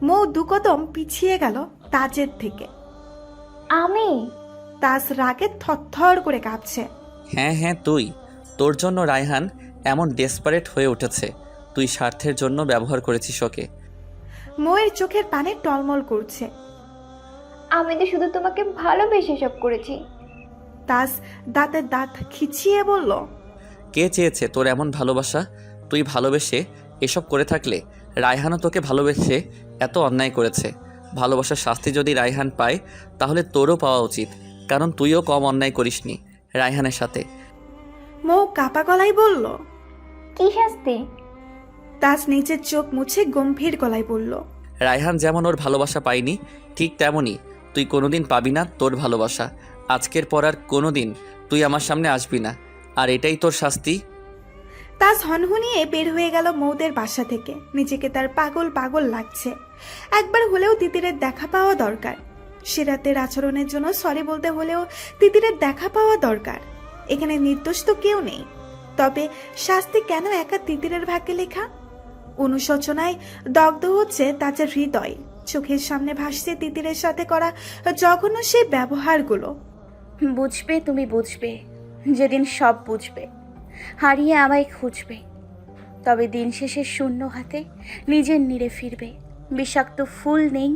মৌ দু কদম পিছিয়ে গেল তাজের থেকে। আমি? তাজ রাগে থরথর করে কাঁপছে। হ্যাঁ হ্যাঁ তুই। তোর জন্য রায়হান এমন ডেসপারেট হয়ে উঠেছে। তুই স্বার্থের জন্য ব্যবহার করেছিস ওকে। মৌয়ের চোখের পানে টলমল করছে। আমি তো শুধু তোমাকে ভালোবেসে সব করেছি। তাজ দাঁতের দাঁত খিচিয়ে বলল, কে চেয়েছে তোর এমন ভালোবাসা? তুই ভালোবেসে এসব করে থাকলে রায়হানও তোকে ভালোবেসে এত অন্যায় করেছে। ভালোবাসার শাস্তি যদি রায়হান পায় তাহলে তোরও পাওয়া উচিত, কারণ তুইও কম অন্যায় করিসনি রায়হানের সাথে। মৌ কাপা গলায় বলল। কি শাস্তি? তাজ নিচের চোখ মুছে গম্ভীর গলায় বলল, রায়হান যেমন ওর ভালোবাসা পায়নি, ঠিক তেমনই তুই কোনোদিন পাবি না তোর ভালোবাসা। আজকের পর আর কোনোদিন তুই আমার সামনে আসবি না, আর এটাই তোর শাস্তি। তাজ হনহনিয়ে বের হয়ে গেল মৌদের বাসা থেকে। নিজেকে তার পাগল পাগল লাগছে। একবার হলেও তিতিরের দেখা পাওয়া দরকার। সে রাতের আচরণের জন্য সরি বলতে হলেও তিতিরের দেখা পাওয়া দরকার। এখানে নির্দোষ তো কেউ নেই, তবে শাস্তি কেন একা তিতিরের ভাগ্যে লেখা? অনুশোচনায় দগ্ধ হচ্ছে তাজের হৃদয়। চোখের সামনে ভাসছে তিতিরের সাথে করা জঘন্য সেই ব্যবহারগুলো। বুঝবে, তুমি বুঝবে যেদিন সব বুঝবে, হারিয়ে আমায় খুঁজবে। তবে দিন শেষে শূন্য হাতে নিজের নীড়ে ফিরবে। বিষাক্ত ফুল নেই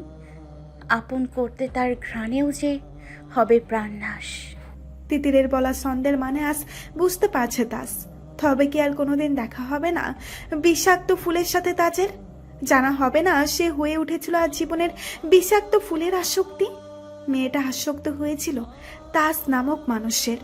আপন করতে, তার ঘ্রাণেও যে হবে প্রাণনাশ। তিতিরের বলা ছন্দের মানে আজ বুঝতে পারছে তাজ। তবে কি আর কোনোদিন দেখা হবে না বিষাক্ত ফুলের সাথে তাজের? জানা হবে না সে হয়ে উঠেছিল আজ জীবনের বিষাক্ত ফুলের আসক্তি। মেয়েটা আসক্ত হয়েছিল তাজ নামক মানুষের।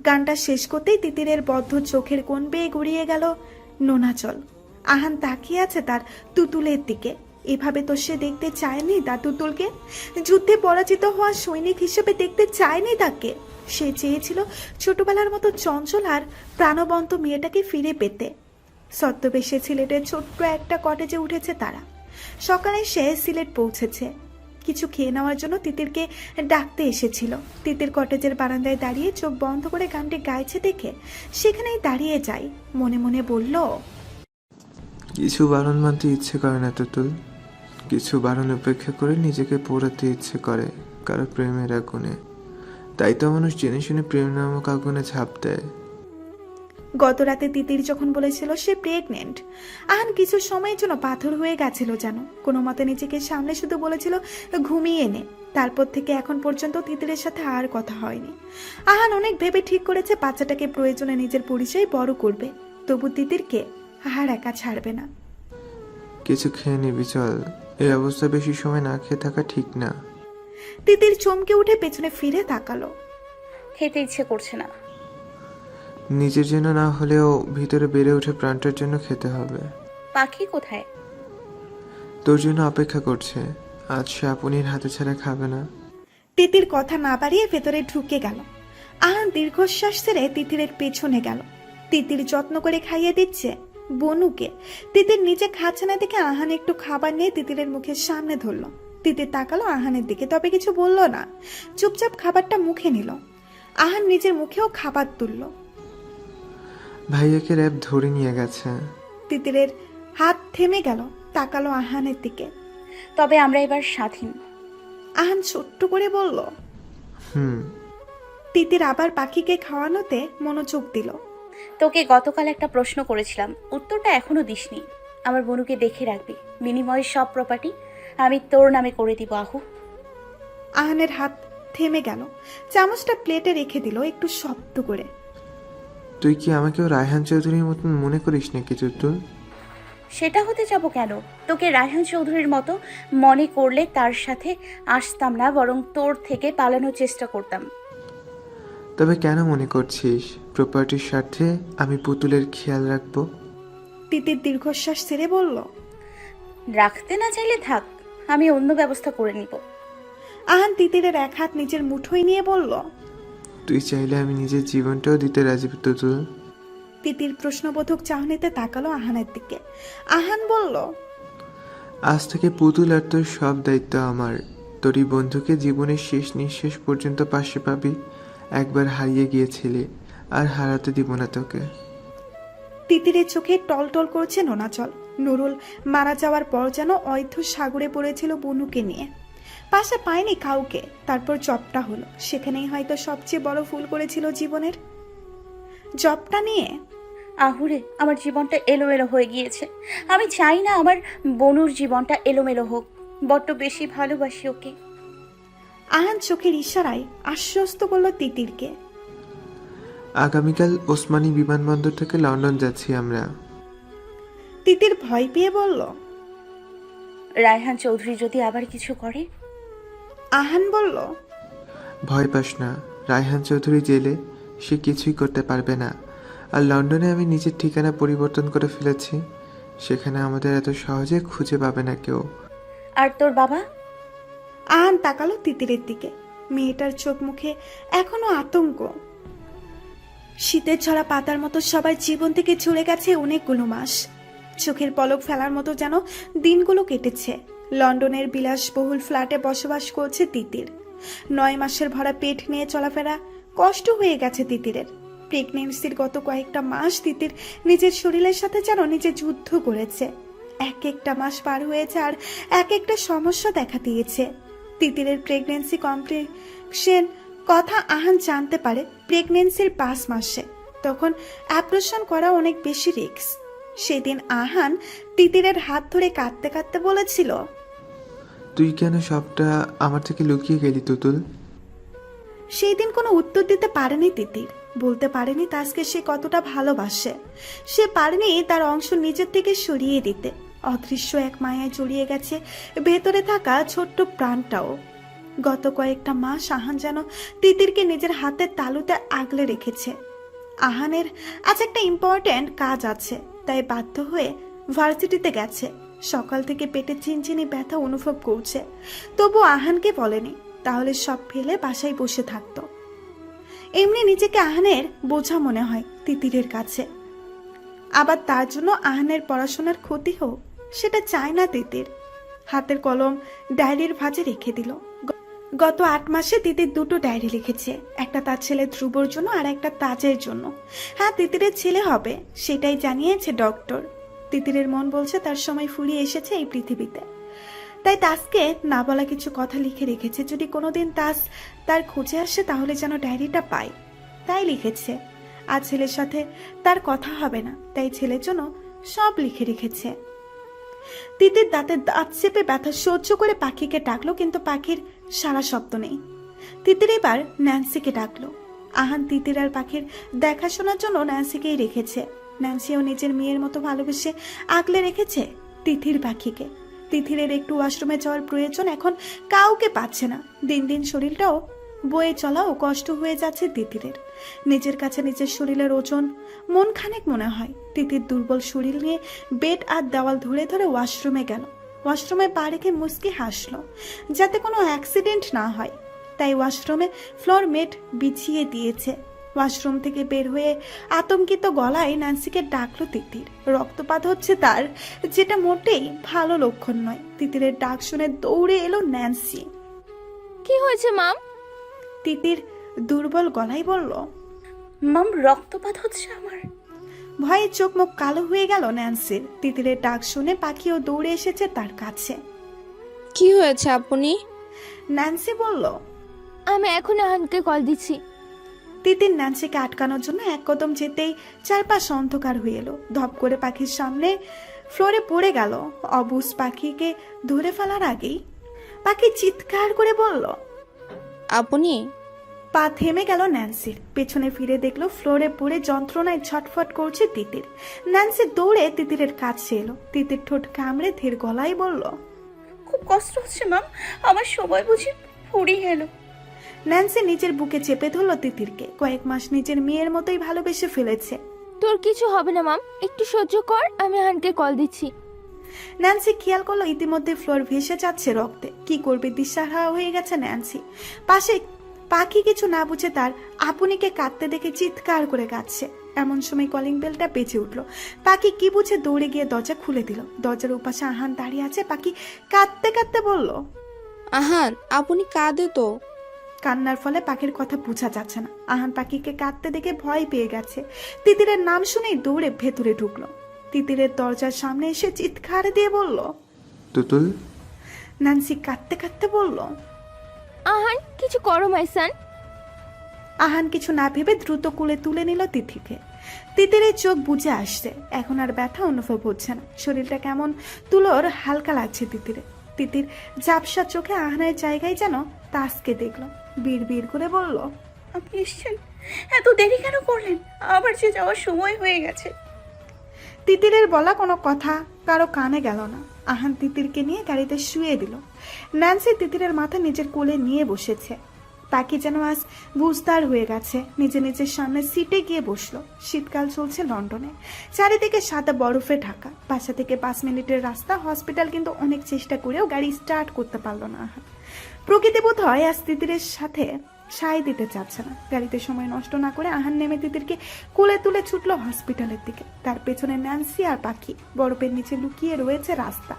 গানটা শেষ করতেই তিতিরের বদ্ধ চোখের কোণ বেয়ে গড়িয়ে গেল নোনাচল। আহান তাকিয়ে আছে তার তুতুলের দিকে। এভাবে তো সে দেখতে চায়নি তার তুতুলকে। যুদ্ধে পরাজিত হওয়া সৈনিক হিসেবে দেখতে চায়নি তাকে। সে চেয়েছিল ছোটবেলার মতো চঞ্চল আর প্রাণবন্ত মেয়েটাকে ফিরে পেতে। ছদ্মবেশে সিলেটের ছোট্ট একটা কটেজে উঠেছে তারা। সকালে সে সিলেট পৌঁছেছে। কিছু খেয়ে নেওয়ার জন্য তিতিরকে ডাকতে এসেছিল। তিতির কটেজের বারান্দায় দাঁড়িয়ে চোখ বন্ধ করে গানটি গাইছে দেখে সেখানেই দাঁড়িয়ে যায়। মনে মনে বলল, কিছু বারণ মানতে ইচ্ছে করে না তুতুল। কিছু বারণ উপেক্ষা করে নিজেকে পোড়াতে ইচ্ছে করে কারো প্রেমের আগুনে। তাই তো মানুষ জেনে শুনে প্রেম নামক আগুনে ঝাঁপ দেয়। গত রাতে তিতির যখন বলেছিল সে প্রেগনেন্ট, আহান কিছু সময়ের জন্য পাথর হয়ে গেছিল যেন। কোনো মতে নিজেকে সামলে শুধু বলেছিল ঘুমিয়ে নে। তারপর থেকে এখন পর্যন্ত তিতিরের সাথে আর কথা হয়নি। আহান অনেক ভেবে ঠিক করেছে বাচ্চাটাকে প্রয়োজনে নিজের পরিচয় বড় করবে, তবু তিতিরকে আহার একা ছাড়বে না। কিছু খেয়ে নিবি চল, এই অবস্থা বেশি সময় না খেয়ে থাকা ঠিক না। তিতির চমকে উঠে পেছনে ফিরে তাকালো। খেতে ইচ্ছে করছে না। নিজের জন্য না হলেও ভিতরে বেড়ে ওঠে প্রাণটার জন্য খেতে হবে। পাখি কোথায়? তোর জন্য অপেক্ষা করছে। আজ সে আপনির হাতে ছাড়া খাবে না। তিতির কথা না বাড়িয়ে ভেতরে ঢুকে গেল। আহান দীর্ঘশ্বাস ছেড়ে তিতিরের পেছনে গেল। তিতির যত্ন করে খাইয়ে দিচ্ছে বনুকে। তিতির নিজে খাচ্ছে না দেখে আহান একটু খাবার নিয়ে তিতিরের মুখের সামনে ধরলো। তিতির তাকালো আহানের দিকে, তবে কিছু বলল না। চুপচাপ খাবারটা মুখে নিল। আহান নিজের মুখেও খাবার তুলল। ভাইয়াকে র্যাব ধরে নিয়ে গেছে। তিতিরের হাত থেমে গেল, তাকালো আহানের দিকে। তবে আমরা এবার স্বাধীন। আহান ছোট্ট করে বলল। হুম। তিতির আবার পাখিকে খাওয়ানোতে মনোযোগ দিল। তোকে গতকাল একটা প্রশ্ন করেছিলাম, উত্তরটা এখনো দিসনি। আমার বনুকে দেখে রাখবি, বিনিময়ে সব প্রপার্টি আমি তোর নামে করে দিব। আহু। আহানের হাত থেমে গেল। চামচটা প্লেটে রেখে দিল একটু শব্দ করে। তুই কি আমাকেও রায়হান চৌধুরীর মতন মনে করিস নাকি তুতুল? সেটা হতে যাব কেন? তোকে রায়হান চৌধুরীর মতো মনে করলে তার সাথে আসতাম না, বরং তোর থেকে পালানোর চেষ্টা করতাম। তবে কেন মনে করছিস প্রপার্টির স্বার্থে আমি পুতুলের খেয়াল রাখবো? তিতির দীর্ঘশ্বাস ছেড়ে বলল। রাখতে না চাইলে থাক, আমি অন্য ব্যবস্থা করে নিব। আহান তিতিরের এক হাত নিজের মুঠোয় নিয়ে বলল। তুই চাইলে আমি নিজের জীবনটাও দিতে রাজি তুতুল। তিতির প্রশ্নবোধক চাহনিতে তাকালো আহানের দিকে। আহান বলল, আজ থেকে পুতুল আর তোর সব দায়িত্ব আমার। তোরই বন্ধুকে জীবনের শেষ নিঃশ্বাস পর্যন্ত পাশে পাবি। একবার হারিয়ে গিয়েছিলি, আর হারাতে দিব না তোকে। তিতিরের চোখে টলটল করছে নোনাজল। নুরুল মারা যাওয়ার পর যেন অর্ধ সাগরে পড়েছিল বনুকে নিয়ে, পাশে পায়নি কাউকে। তারপর জবটা হলো, সেখানেই হয়তো সবচেয়ে বড় ভুল করেছিল জীবনের। জবটা নিয়ে আহুরে, আমার জীবনটা এলোমেলো হয়ে গিয়েছে। আমি চাই না আমার বনুর জীবনটা এলোমেলো হোক। বড্ড বেশি ভালোবাসি ওকে। আহান চোখের ইশারায় আশ্বস্ত করলো তিতিরকে। আগামীকাল ওসমানী বিমানবন্দর থেকে লন্ডন যাচ্ছি আমরা। তিতির ভয় পেয়ে বলল। রায়হান চৌধুরী যদি আবার কিছু করে? আহান বলল, ভয় পাস না, রায়হান চৌধুরী জেলে, সে কিছুই করতে পারবে না। আর লন্ডনে আমি নিজের ঠিকানা পরিবর্তন করে ফেলেছি, সেখানে আমাদের এত সহজে খুঁজে পাবে না কেউ। আর তোর বাবা? আহান তাকালো তিতিরের দিকে। মেয়েটার চোখ মুখে এখনো আতঙ্ক। শীতের ছড়া পাতার মতো সবার জীবন থেকে ঝরে গেছে অনেকগুলো মাস। চোখের পলক ফেলার মতো যেন দিনগুলো কেটেছে। লন্ডনের বিলাসবহুল ফ্ল্যাটে বসবাস করছে তিতির। 9 মাসের ভরা পেট নিয়ে চলাফেরা কষ্ট হয়ে গেছে তিতিরের। প্রেগনেন্সির গত কয়েকটা মাস তিতির নিজের শরীরের সাথে যেন নিজে যুদ্ধ করেছে। এক একটা মাস পার হয়েছে আর এক একটা সমস্যা দেখা দিয়েছে। তিতিরের প্রেগনেন্সি কমপ্লিকেশন কথা আহান জানতে পারে প্রেগনেন্সির 5 মাসে। তখন অপারেশন করা অনেক বেশি রিস্ক। সেদিন আহান তিতিরের হাত ধরে কাঁদতে কাঁদতে বলেছিল, তুই কেন সবটা আমার থেকে লুকিয়ে গেলি তুতুল? সেই দিন কোনো উত্তর দিতে পারেনি তিতির। বলতে পারেনি তাজকে সে কতটা ভালোবাসে। সে পারেনি তার অংশ নিজের থেকে সরিয়ে দিতে। অদৃশ্য এক মায়ায় জড়িয়ে গেছে ভেতরে থাকা ছোট্ট প্রাণটাও। গত কয়েকটা মাস আহান যেন তিতিরকে নিজের হাতের তালুতে আগলে রেখেছে। আহানের আজ একটা ইম্পর্ট্যান্ট কাজ আছে, তাই বাধ্য হয়ে ভার্সিটিতে গেছে। সকাল থেকে পেটে চিনচিনি ব্যথা অনুভব করছে, তবু আহানকে বলেনি, তাহলে সব ফেলে বাসায় বসে থাকতো। এমনি নিজেকে আহানের বোঝা মনে হয় তিতিরের কাছে। আবার তার জন্য আহানের পড়াশোনার ক্ষতি হোক সেটা চায় না তিতির। হাতের কলম ডায়েরির ভাঁজে রেখে দিল। গত 8 মাসে তিতির 2টো ডায়েরি লিখেছে, একটা তার ছেলে ধ্রুবর জন্য আর একটা তাজের জন্য। হ্যাঁ, তিতিরের ছেলে হবে সেটাই জানিয়েছে ডক্টর। তিতিরের মন বলছে তার সময় ফুরিয়ে এসেছে এই পৃথিবীতে। তাই তাজকে না বলা কিছু কথা লিখে রেখেছে, যদি কোনোদিন তাজ তার খোঁজে আসে তাহলে যেন ডায়েরিটা পায়। তাই লিখেছে। আর ছেলের সাথে তার কথা হবে না, তাই ছেলের জন্য সব লিখে রেখেছে। তিতির দাঁতে দাঁত চেপে ব্যথা সহ্য করে পাখিকে ডাকলো, কিন্তু পাখির সারা শব্দ নেই। তিতির এবার ন্যান্সিকে ডাকলো। আহান তিতির আর পাখির দেখাশোনার জন্য ন্যান্সিকেই রেখেছে। ন্যান্সিও নিজের মেয়ের মতো ভালোবেসে আগলে রেখেছে তিথির পাখিকে। তিথিরের একটু ওয়াশরুমে যাওয়ার প্রয়োজন এখন কাউকে পাচ্ছে না। দিন দিন শরীরটাও বয়ে চলাও কষ্ট হয়ে যাচ্ছে তিতিরের। নিজের কাছে নিজের শরীরের ওজন মন খানেক মনে হয়। তিতির দুর্বল শরীর নিয়ে বেড আর দেওয়াল ধরে ধরে ওয়াশরুমে গেল। ওয়াশরুমে পা রেখে মুচকি হাসলো, যাতে কোনো অ্যাক্সিডেন্ট না হয়। তাই ওয়াশরুমে ফ্লোর ম্যাট বিছিয়ে দিয়েছে। ওয়াশরুম থেকে বের হয়ে আতঙ্কিত গলায় ন্যান্সিকে ডাকলো তিতির। রক্তপাত হচ্ছে তার, যেটা মোটেই ভালো লক্ষণ নয়। তিতিরের ডাক শুনে দৌড়ে এলো ন্যান্সি। কি হয়েছে মাম? তিতির দুর্বল গলায় বলল। মাম, রক্তপাত হচ্ছে আমার। ভয়ে চোখ মুখ কালো হয়ে গেল ন্যান্সির। তিতিরের ডাক শুনে পাখিও দৌড়ে এসেছে তার কাছে। কি হয়েছে আপনি? ন্যান্সি বলল। আমি এখন আহানকে কল দিচ্ছি। তিতির ন্যান্সিকে আটকানোর জন্য এক কদম যেতেই চারপাশ অন্ধকার হয়ে এলো। ধপ করে পাখির সামনে ফ্লোরে পড়ে গেল। অবুজ পাখিকে ধরে ফেলার আগেই পাখি চিৎকার করে বলল, আপনি? পা থেমে গেল ন্যান্সির। পেছনে ফিরে দেখলো ফ্লোরে পড়ে যন্ত্রণায় ছটফট করছে তিতির। ন্যান্সি দৌড়ে তিতিরের কাছে এলো। তিতির ঠোঁট কামড়ে ধীর গলায় বলল, খুব কষ্ট হচ্ছে মাম, আমার সময় বুঝি ফুরিয়ে এলো। ন্যান্সি নিজের বুকে চেপে ধরল তিতিরকে। কয়েক মাস নিজের মেয়ের মতোই ভালোবেসে ফেলেছে। তোর কিছু হবে না মাম, একটু সহ্য কর, আমি আহানকে কল দিচ্ছি। ন্যান্সি খেয়াল করলো ইতিমধ্যে ফ্লোর ভেসে যাচ্ছে রক্তে। কি করবে, দিশাহারা হয়ে গেছে ন্যান্সি। পাশে পাখি কিছু না বুঝে তার আপুনিকে কাঁদতে দেখে চিৎকার করে কাঁদছে। এমন সময় কলিং বেলটা বেজে উঠলো। পাখি কি বুঝে দৌড়ে গিয়ে দরজা খুলে দিল। দরজার ওপাশে আহান দাঁড়িয়ে আছে। পাখি কাঁদতে কাঁদতে বলল, আহান আপনি কাঁদে তো। কান্নার ফলে পাখির কথা বোঝা যাচ্ছে না। আহান পাখিকে কাঁদতে দেখে ভয় পেয়ে গেছে। তিতিরের নাম শুনেই দৌড়ে ভেতরে ঢুকলো। তিতিরের দরজার সামনে এসে চিৎকার দিয়ে বলল, তুতুল। ন্যান্সি কাঁদতে কাঁদতে বলল। আহান কিছু করো মাইসান। আহান কিছু না ভেবে দ্রুত কোলে তুলে নিল তিথিকে। তিতিরের চোখ বুজে আসছে। এখন আর ব্যথা অনুভব হচ্ছে না। শরীরটা কেমন তুলোর হালকা লাগছে তিতিরে। তিতির ঝাপসা চোখে আহানের জায়গায় যেন তাসকে দেখল। বিড় করে বলল, আপনি এসছেন? এত দেরি কেন করলেন? আবার যে যাওয়ার সময় হয়ে গেছে। তিতিরের বলা কোনো কথা কারো কানে গেল না। আহান তিতিরকে নিয়ে গাড়িতে শুয়ে দিল। ন্যান্সি তিতিরের মাথা নিজের কোলে নিয়ে বসেছে। পাখি যেন আজ বুঝদার হয়ে গেছে। নিজের সামনে সিটে গিয়ে বসলো। শীতকাল চলছে লন্ডনে। চারিদিকে সাদা বরফে ঢাকা। বাসা থেকে 5 মিনিটের রাস্তা হসপিটাল, কিন্তু অনেক চেষ্টা করেও গাড়ি স্টার্ট করতে পারলো না আহান। প্রকৃতি বোধ হয় আজ তিতিরের সাথে সায় দিতে চাচ্ছে না। গাড়িতে সময় নষ্ট না করে আহান নেমে তিতিরকে কোলে তুলে ছুটলো হসপিটালের দিকে। তার পেছনে ন্যান্সি আর পাখি। বরফের নিচে লুকিয়ে রয়েছে রাস্তা।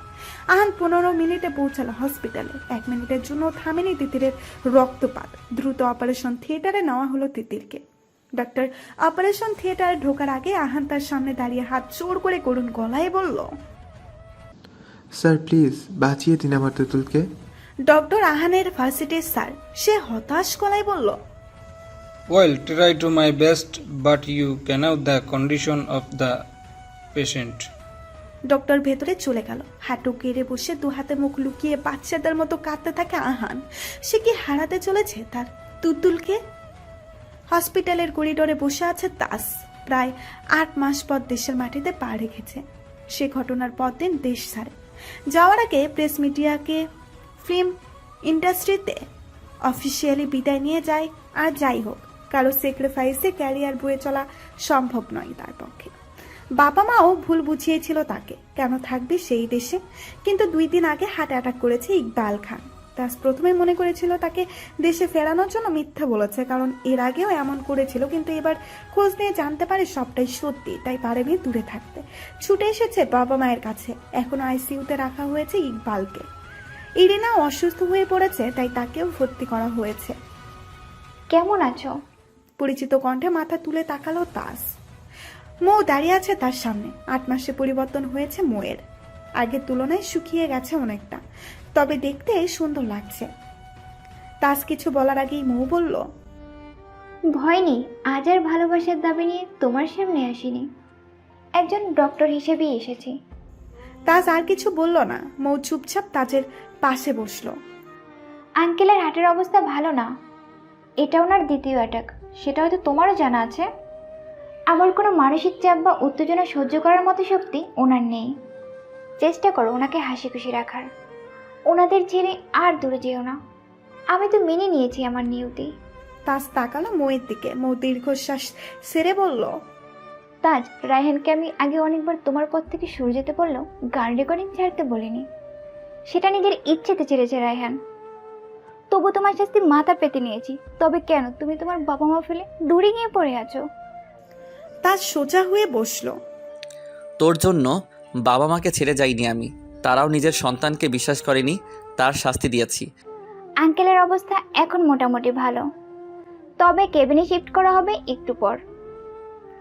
আহান 15 মিনিটে পৌঁছালো হসপিটালে। 1 মিনিটের জন্য থামেনি তিতিরের রক্তপাত। দ্রুত অপারেশন থিয়েটারে নেওয়া হলো তিতিরকে। ডাক্তার অপারেশন থিয়েটারে ঢোকার আগে আহান তার সামনে দাঁড়িয়ে হাত জোর করে করুণ গলায় বলল, স্যার প্লিজ বাঁচিয়ে দিন আমার তুতুলকে। ডক্টর আহানের ভার্সিটির স্যার। সে হতাশ গলায় বলল, Well, try to my best, but you cannot the condition of the patient. Doctor ভেতরে চলে গেল। হাঁটু গেড়ে বসে 2 হাতে মুখ লুকিয়ে বাচ্চাদের মতো কাঁদতে থাকে আহান। সে কি হারাতে চলেছে তার তুতুলকে? হসপিটালের করিডোরে বসে আছে তাস। প্রায় 8 মাস পর দেশের মাটিতে পা রেখেছে। সে ঘটনার পরদিন দেশ ছাড়ে। যাওয়ার আগে প্রেস মিডিয়াকে ফিল্ম ইন্ডাস্ট্রিতে অফিসিয়ালি বিদায় নিয়ে যায়। আর যাই হোক, কারো স্যাক্রিফাইসে ক্যারিয়ার বয়ে চলা সম্ভব নয় তার পক্ষে। বাবা মাও ভুল বুঝিয়েছিল তাকে, কেন থাকবে সেই দেশে। কিন্তু 2 দিন আগে হার্ট অ্যাটাক করেছে ইকবাল খান। তাস প্রথমে মনে করেছিল তাকে দেশে ফেরানোর জন্য মিথ্যা বলেছে, কারণ এর আগেও এমন করেছিল। কিন্তু এবার খোঁজ নিয়ে জানতে পারে সবটাই সত্যি, তাই পারেনি দূরে থাকতে। ছুটে এসেছে বাবা মায়ের কাছে। এখন আইসিইউতে রাখা হয়েছে ইকবালকে। ইরিনা অসুস্থ হয়ে পড়েছে, তাই তাকেও ভর্তি করা হয়েছে। কেমন আছো? পরিচিত কণ্ঠে মাথা তুলে তাকালো তাস। মৌ দাঁড়িয়ে আছে তার সামনে। 8 মাসে পরিবর্তন হয়েছে মৌয়ের। আগের তুলনায় শুকিয়ে গেছে অনেকটা, তবে দেখতে সুন্দর লাগছে। তাস কিছু বলার আগেই মৌ বলল, ভয় নেই, আজ আর ভালোবাসার দাবি নিয়ে তোমার সামনে আসিনি। একজন ডক্টর হিসেবেই এসেছি। তাজ আর কিছু বলল না। মৌ চুপচাপ তাজের পাশে বসলো। আঙ্কেলের হার্টের অবস্থা ভালো না। এটা ওনার দ্বিতীয় অ্যাটাক, সেটা হয়তো তোমারও জানা আছে। আমার কোনো মানসিক চাপ বা উত্তেজনা সহ্য করার মতো শক্তি ওনার নেই। চেষ্টা করো ওনাকে হাসি খুশি রাখার। ওনাদের ছেড়ে আর দূরে যেও না। আমি তো মেনে নিয়েছি আমার নিয়তি। তাজ তাকালো মৌয়ের দিকে। মৌ দীর্ঘশ্বাস ছেড়ে বলল, তাজ, রায়হানকে আমি আগে অনেকবার তোমার পথ থেকে সরে যেতে বললেও গান রেকর্ডিং ছাড়তে বলিনি। সেটা নিজের ইচ্ছেতে ছেড়েছে রায়হান। তবু তোমার শাস্তি মাথা পেতে নিয়েছি। তবে কেন তুমি তোমার বাবা মা ফেলে দূরে গিয়ে পড়ে আছো? তাজ সোজা হয়ে বসলো। তোর জন্য বাবা মাকে ছেড়ে যাইনি আমি। তারাও নিজের সন্তানকে বিশ্বাস করেনি, তার শাস্তি দিয়েছি। আঙ্কেলের অবস্থা এখন মোটামুটি ভালো, তবে কেবিনে শিফট করা হবে একটু পর।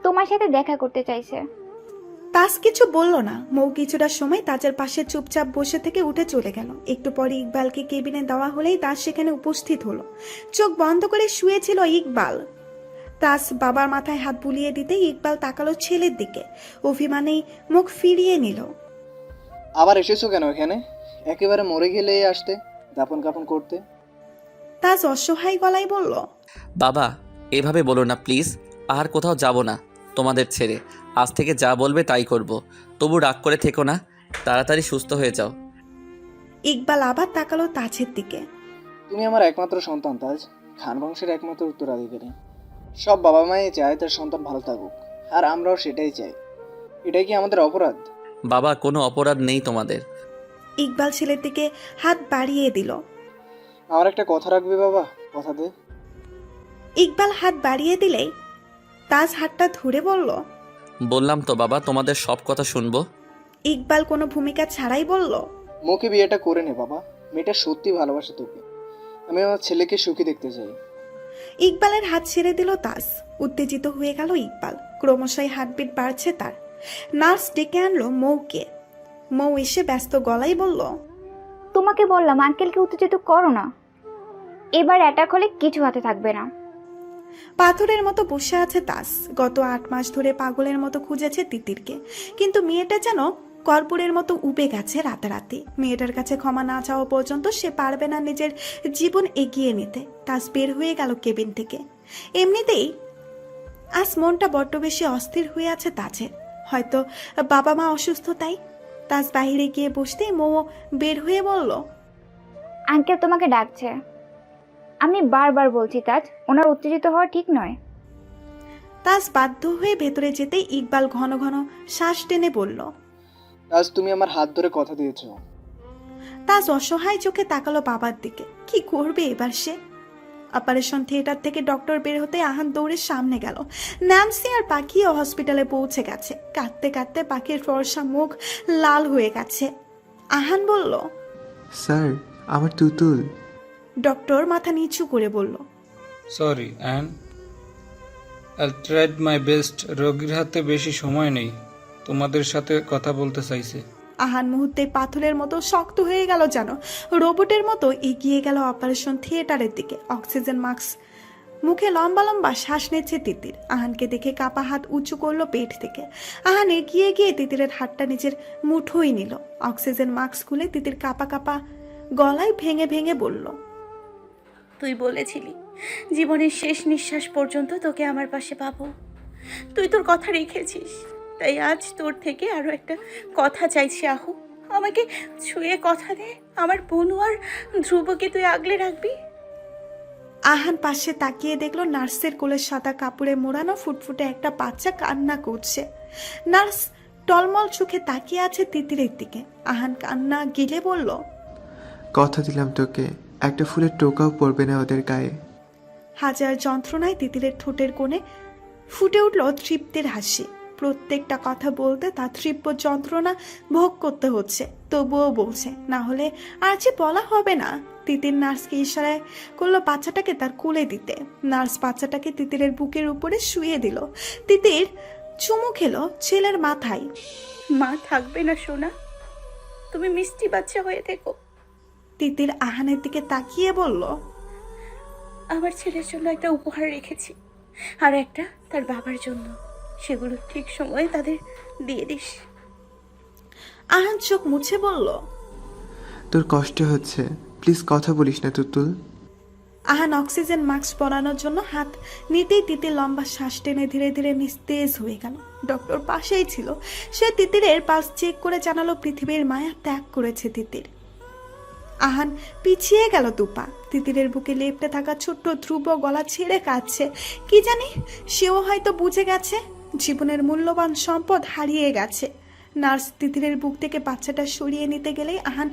তোমার সাথে দেখা করতে চাইছে। তাজ কিছু বলল না। মৌ কিছুটা সময় তাজের পাশে চুপচাপ বসে থেকে উঠে চলে গেল। একটু পরে ইকবালকে কেবিনে দেওয়া হলেই তাজ সেখানে উপস্থিত হলো। চোখ বন্ধ করে শুয়েছিল ইকবাল। তাজ বাবার মাথায় হাত বুলিয়ে দিতে ইকবাল তাকালো ছেলের দিকে। অভিমানেই মুখ ফিরিয়ে নিল। আবার এসেছো কেন এখানে? একেবারে মরে গেলেই আসতে, দাপন কাপন করতে। তাজ অসহায় গলায় বলল, বাবা এভাবে বলো না প্লিজ। আর কোথাও যাব না তোমাদের ছেড়ে। আজ থেকে যা বলবে তাই করব। তবু রাগ করে থেকো না, তাড়াতাড়ি সুস্থ হয়ে যাও। ইকবাল আবার তাকালো তাজের দিকে। তুমি আমার একমাত্র সন্তান তাজ, খান বংশের একমাত্র উত্তরাধিকারী। সব বাবা মাই চায় তার সন্তান ভালো থাকুক, আর আমরাও সেটাই চাই। এটাই কি আমাদের অপরাধ? বাবা কোনো অপরাধ নেই তোমাদের। ইকবাল ছেলের দিকে হাত বাড়িয়ে দিল। আমার একটা কথা রাখবে বাবা, কথা দে। ইকবাল হাত বাড়িয়ে দিলেই তাজ হাতটা ধরে বলল। বললাম তো বাবা, তোমাদের সব কথা শুনবো। ইকবাল কোনো ভূমিকা ছাড়াই বলল। মোকে বিয়েটা করে নে বাবা, মেয়েটা সত্যি ভালোবাসে তোকে। আমি আমার ছেলেকে সুখী দেখতে চাই। ইকবালের হাত ছেড়ে দিল তাজ। উত্তেজিত হয়ে গেল ইকবাল। ক্রমশই হার্টবিট বাড়ছে তার। নার্স ডেকে আনলো মৌকে। মৌ এসে ব্যস্ত গলায় বলল। তোমাকে বললাম আঙ্কেলকে উত্তেজিত করো না, এবার অ্যাটাক হলে কিছু হাতে থাকবে না। পাথরের মতো বসে আছে তাস। গত 8 মাস ধরে পাগলের মতো খুঁজেছে তিতিরকে, কিন্তু মেয়েটা যেন কর্পূরের মতো উবে গেছে রাতারাতি। মেয়েটার কাছে ক্ষমা না চাওয়া পর্যন্ত সে পারবে না নিজের জীবন এগিয়ে নিতে। তাস বের হয়ে গেল কেবিন থেকে। এমনিতেই আজ মনটা বড্ড বেশি অস্থির হয়ে আছে তাজের। হয়তো বাবা মা অসুস্থ তাই। তাজ বাইরে গিয়ে বসতেই মৌ বের হয়ে বলল। আঙ্কেল তোমাকে ডাকছে। আমি বারবার বলছি তাজ, ওনার উত্তেজিত হওয়া ঠিক নয়। তাজ বাধ্য হয়ে ভেতরে যেতেই ইকবাল ঘন ঘন শ্বাস টেনে বলল। আজ তুমি আমার হাত ধরে কথা দিয়েছো। তাজ অসহায় চোখে তাকালো বাবার দিকে। কি করবে এবার সে? অপারেশন থিয়েটার থেকে ডক্টর বের হতে আহান দৌড়ে সামনে গেল। ন্যান্সি আর পাখিও হসপিটালে পৌঁছে গেছে। কাঁদতে কাঁদতে পাখির ফর্সা মুখ লাল হয়ে গেছে। আহান বলল। স্যার, আমার তুতুল। ডক্টর মাথা নিচু করে বলল। Sorry an, I tried my best. রোগীর হাতে বেশি সময় নেই, তোমাদের সাথে কথা বলতে চাইছে। আহান মুহূর্তে পাথরের মতো শক্ত হয়ে গেল, যেন রোবটের মতো এগিয়ে গেল অপারেশন থিয়েটারের দিকে। অক্সিজেন মাস্ক মুখে লম্বা লম্বা শ্বাস নিচ্ছে তিতির। আহানকে দেখে কাপা হাত উঁচু করলো পেট থেকে। আহান এগিয়ে গিয়ে তিতিরের হাতটা নিজের মুঠোই নিল। অক্সিজেন মাস্ক খুলে তিতির কাপা কাপা গলায় ভেঙে ভেঙে বলল। তুই বলেছিলি জীবনের শেষ নিঃশ্বাস পর্যন্ত তোকে আমার পাশে পাবো। তুই তোর কথা রেখেছিস, তাই আজ তোর থেকে আরো একটা কথা চাইছি আহু। আমাকে ছুঁয়ে কথা দে, আমার বনু আর ধ্রুবকে তুই আগলে রাখবি। আহান পাশে তাকিয়ে দেখলো নার্সের কোলে সাদা কাপড়ে মোড়ানো ফুটফুটে একটা বাচ্চা কান্না করছে। নার্স টলমল চোখে তাকিয়ে আছে তিতিরের দিকে। আহান কান্না গিলে বলল। কথা দিলাম তোকে, একটা ফুলের টোকাও পড়বে না ওদের গায়ে। হাজার যন্ত্রণায় তিতিরের ঠোঁটের কোণে ফুটে উঠল তৃপ্তির হাসি। প্রত্যেকটা কথা বলতে তার তীব্র যন্ত্রণা ভোগ করতে হচ্ছে, তবুও বলছে, না হলে আর যে বলা হবে না। তিতির নার্সকে ইশারায় করলো বাচ্চাটাকে তার কোলে দিতে। নার্স বাচ্চাটাকে তিতিরের বুকের উপরে শুয়ে দিল। তিতির চুমু খেলো ছেলের মাথায়। মা থাকবে না সোনা, তুমি মিষ্টি বাচ্চা হয়ে থেকো। তিতির আহানের দিকে তাকিয়ে বলল। আমার ছেলের জন্য একটা উপহার রেখেছি, আর একটা তার বাবার জন্য। সেগুলো ঠিক সময়ে তাদের দিয়ে দিস। আহান চোখ মুছে বলল। তোর কষ্ট হচ্ছে, প্লিজ কথা বলিস না তুতুল। আহান অক্সিজেন মাস্ক পরানোর জন্য হাত নিতেই তিতির লম্বা শ্বাস টেনে ধীরে ধীরে নিস্তেজ হয়ে গেল। ডক্টর পাশেই ছিল। সে তিতিরের পালস চেক করে জানালো পৃথিবীর মায়া ত্যাগ করেছে তিতির। আহান পিছিয়ে গেল দুপা। তিতিরের বুকে লেপ্টে থাকা ছোট্ট ধ্রুব গলা ছেড়ে কাঁদছে। কি জানি সেও হয়তো বুঝে গেছে জীবনের মূল্যবান সম্পদ হারিয়ে গেছে। নার্স তিতিরের বুক থেকে বাচ্চাটা সরিয়ে নিতে গেলেই আহান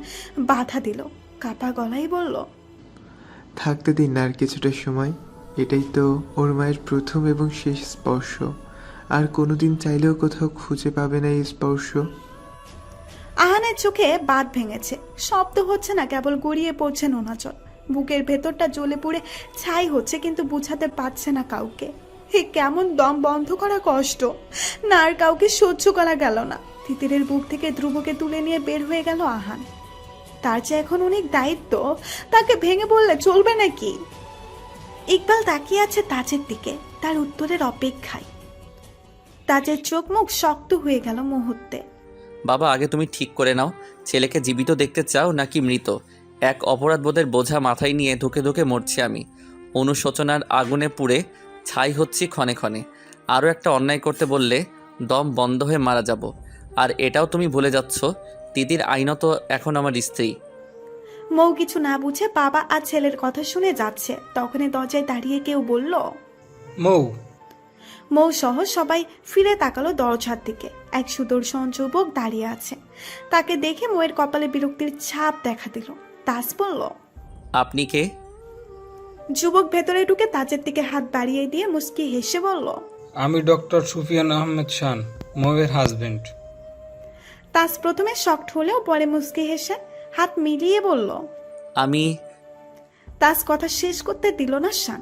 বাধা দিল। কাপা গলায় বলল। থাকতে দিন না আর কিছুটা সময়। এটাই তো ওর মায়ের প্রথম এবং শেষ স্পর্শ। আর কোনোদিন চাইলেও কোথাও খুঁজে পাবে না এই স্পর্শ। আহানের চোখে বাঁধ ভেঙেছে। শব্দ হচ্ছে না, কেবল গড়িয়ে পড়ছে নোনাজল। বুকের ভেতরটা জ্বলে পুড়ে ছাই হচ্ছে, কিন্তু বুঝাতে পারছে না কাউকে। হে কেমন দম বন্ধ করা কষ্ট, না আর কাউকে সহ্য করা গেল না। তিতিরের বুক থেকে ধ্রুবকে তুলে নিয়ে বের হয়ে গেল আহান। তার যে এখন অনেক দায়িত্ব, তাকে ভেঙে বললে চলবে নাকি? ইকবাল তাকিয়ে আছে তাজের দিকে, তার উত্তরের অপেক্ষায়। তাজের চোখ মুখ শক্ত হয়ে গেল মুহূর্তে। বাবা, আগে তুমি ঠিক করে নাও, ছেলেকে জীবিত দেখতে চাও নাকি মৃত? এক অপরাধবোধের বোঝা মাথায় নিয়ে ধুকে ধুকে মরছি আমি। অনুশোচনার আগুনে পুড়ে ছাই হচ্ছি ক্ষণে ক্ষণে। আরও একটা অন্যায় করতে বললে দম বন্ধ হয়ে মারা যাব। আর এটাও তুমি ভুলে যাচ্ছ, তিতির আইনত এখন আমার স্ত্রী। মৌ কিছু না বুঝে বাবা আর ছেলের কথা শুনে যাচ্ছে। তখনই দরজায় দাঁড়িয়ে কেউ বলল। মৌ। মৌ সহ সবাই ফিরে তাকালো দরজার দিকে। এক সুদর্শন যুবক দাঁড়িয়ে আছে। তাকে দেখে মৌয়ের কপালে বিরক্তির ছাপ দেখা দিল। তাজ বলল, আপনি কে? যুবক ভেতরে ঢুকে তাজের দিকে হাত বাড়িয়ে দিয়ে মুস্কি হেসে বলল, আমি ডক্টর সুফিয়ান আহমেদ শান, মৌয়ের হাজবেন্ড। তাজ প্রথমে শকড হলেও পরে মুস্কি হেসে হাত মিলিয়ে বলল। আমি তাজ কথা শেষ করতে দিল না শান।